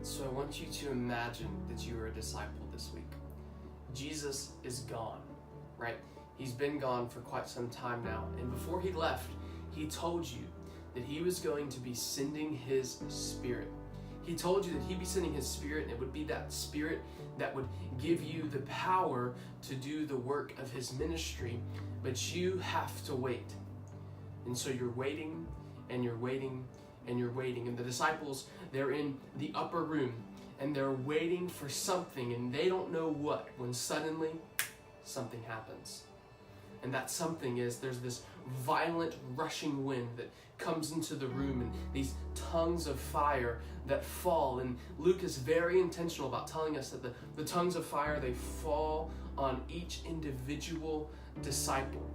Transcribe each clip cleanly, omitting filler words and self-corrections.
So I want you to imagine that you are a disciple this week. Jesus is gone, right? He's been gone for quite some time now. And before he left, he told you that he was going to be sending his Spirit. He told you that he'd be sending his Spirit, and it would be that Spirit that would give you the power to do the work of his ministry, but you have to wait. And so you're waiting, and you're waiting, and you're waiting. And the disciples, they're in the upper room, and they're waiting for something, and they don't know what, when suddenly something happens. And that something is, there's this violent rushing wind that comes into the room, and these tongues of fire that fall. And Luke is very intentional about telling us that the tongues of fire, they fall on each individual disciple.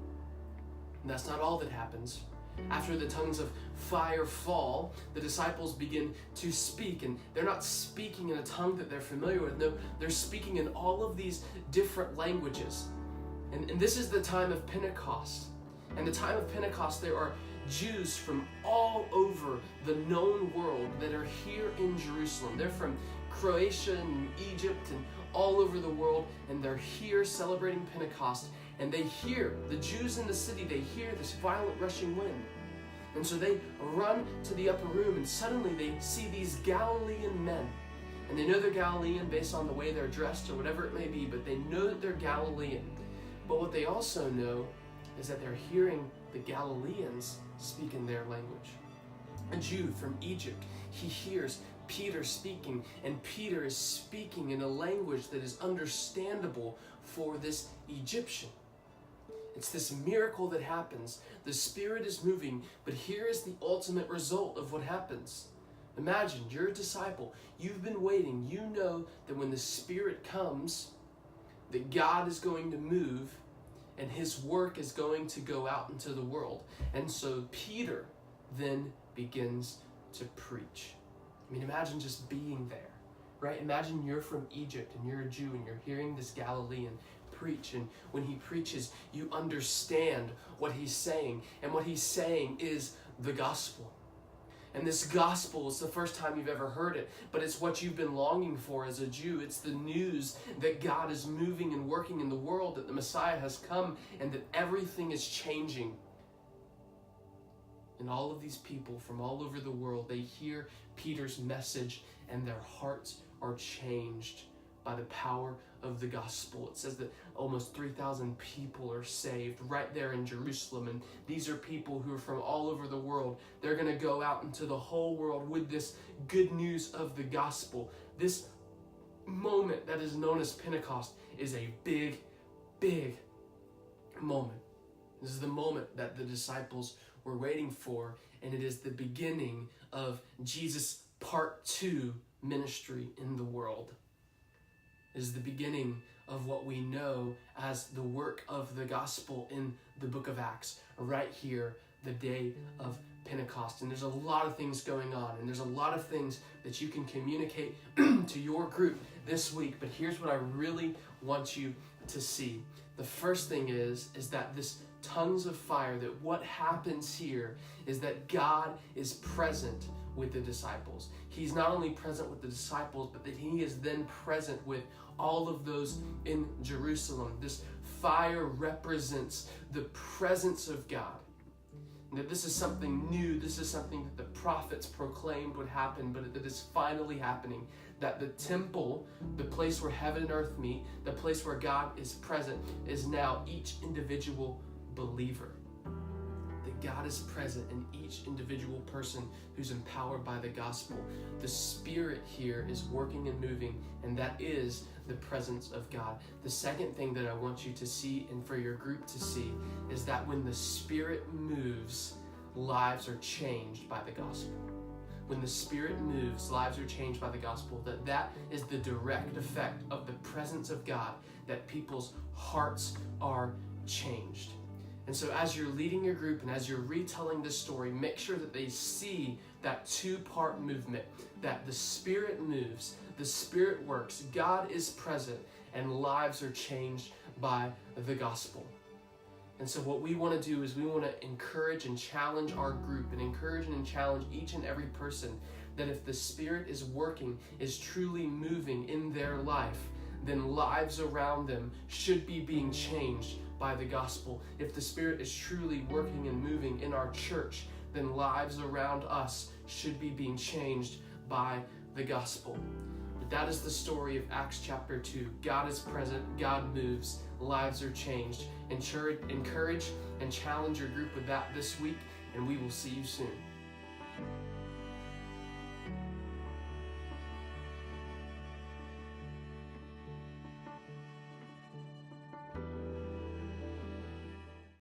And that's not all that happens. After the tongues of fire fall, the disciples begin to speak, and they're not speaking in a tongue that they're familiar with. No, they're speaking in all of these different languages. And this is the time of Pentecost. And the time of Pentecost, there are Jews from all over the known world that are here in Jerusalem. They're from Croatia and Egypt and all over the world, and they're here celebrating Pentecost. And they hear, the Jews in the city, they hear this violent rushing wind. And so they run to the upper room, and suddenly they see these Galilean men. And they know they're Galilean based on the way they're dressed or whatever it may be, but they know that they're Galilean. But what they also know is that they're hearing the Galileans speak in their language. A Jew from Egypt, he hears Peter speaking, and Peter is speaking in a language that is understandable for this Egyptian. It's this miracle that happens. The Spirit is moving, but here is the ultimate result of what happens. Imagine, you're a disciple. You've been waiting. You know that when the Spirit comes, that God is going to move, and his work is going to go out into the world. And so Peter then begins to preach. I mean, imagine just being there, right? Imagine you're from Egypt, and you're a Jew, and you're hearing this Galilean preach, and when he preaches, you understand what he's saying, and what he's saying is the gospel. And this gospel is the first time you've ever heard it, but it's what you've been longing for as a Jew. It's the news that God is moving and working in the world, that the Messiah has come, and that everything is changing. And all of these people from all over the world, they hear Peter's message, and their hearts are changed by the power of the gospel. It says that almost 3,000 people are saved right there in Jerusalem. And these are people who are from all over the world. They're going to go out into the whole world with this good news of the gospel. This moment that is known as Pentecost is a big, big moment. This is the moment that the disciples were waiting for, and it is the beginning of Jesus' part 2 ministry in the world. It is the beginning of what we know as the work of the gospel in the book of Acts, right here, the day of Pentecost. And there's a lot of things going on, and there's a lot of things that you can communicate to your group this week. But here's what I really want you to see. The first thing is that this tongues of fire, that what happens here is that God is present with the disciples. He's not only present with the disciples, but that he is then present with all of those in Jerusalem. This fire represents the presence of God. And that this is something new. This is something that the prophets proclaimed would happen, but that is finally happening. That the temple, the place where heaven and earth meet, the place where God is present, is now each individual believer. That God is present in each individual person who's empowered by the gospel. The Spirit here is working and moving, and that is the presence of God. The second thing that I want you to see, and for your group to see, is that when the Spirit moves, lives are changed by the gospel. When the Spirit moves, lives are changed by the gospel. That is the direct effect of the presence of God, that people's hearts are changed. And so as you're leading your group and as you're retelling this story, make sure that they see that two-part movement, that the Spirit moves, the Spirit works, God is present, and lives are changed by the gospel. And so what we want to do is we want to encourage and challenge our group, and encourage and challenge each and every person that if the Spirit is working, is truly moving in their life, then lives around them should be being changed by the gospel. If the Spirit is truly working and moving in our church, then lives around us should be being changed by the gospel. But that is the story of Acts chapter 2. God is present, God moves, lives are changed. Encourage and challenge your group with that this week, and we will see you soon.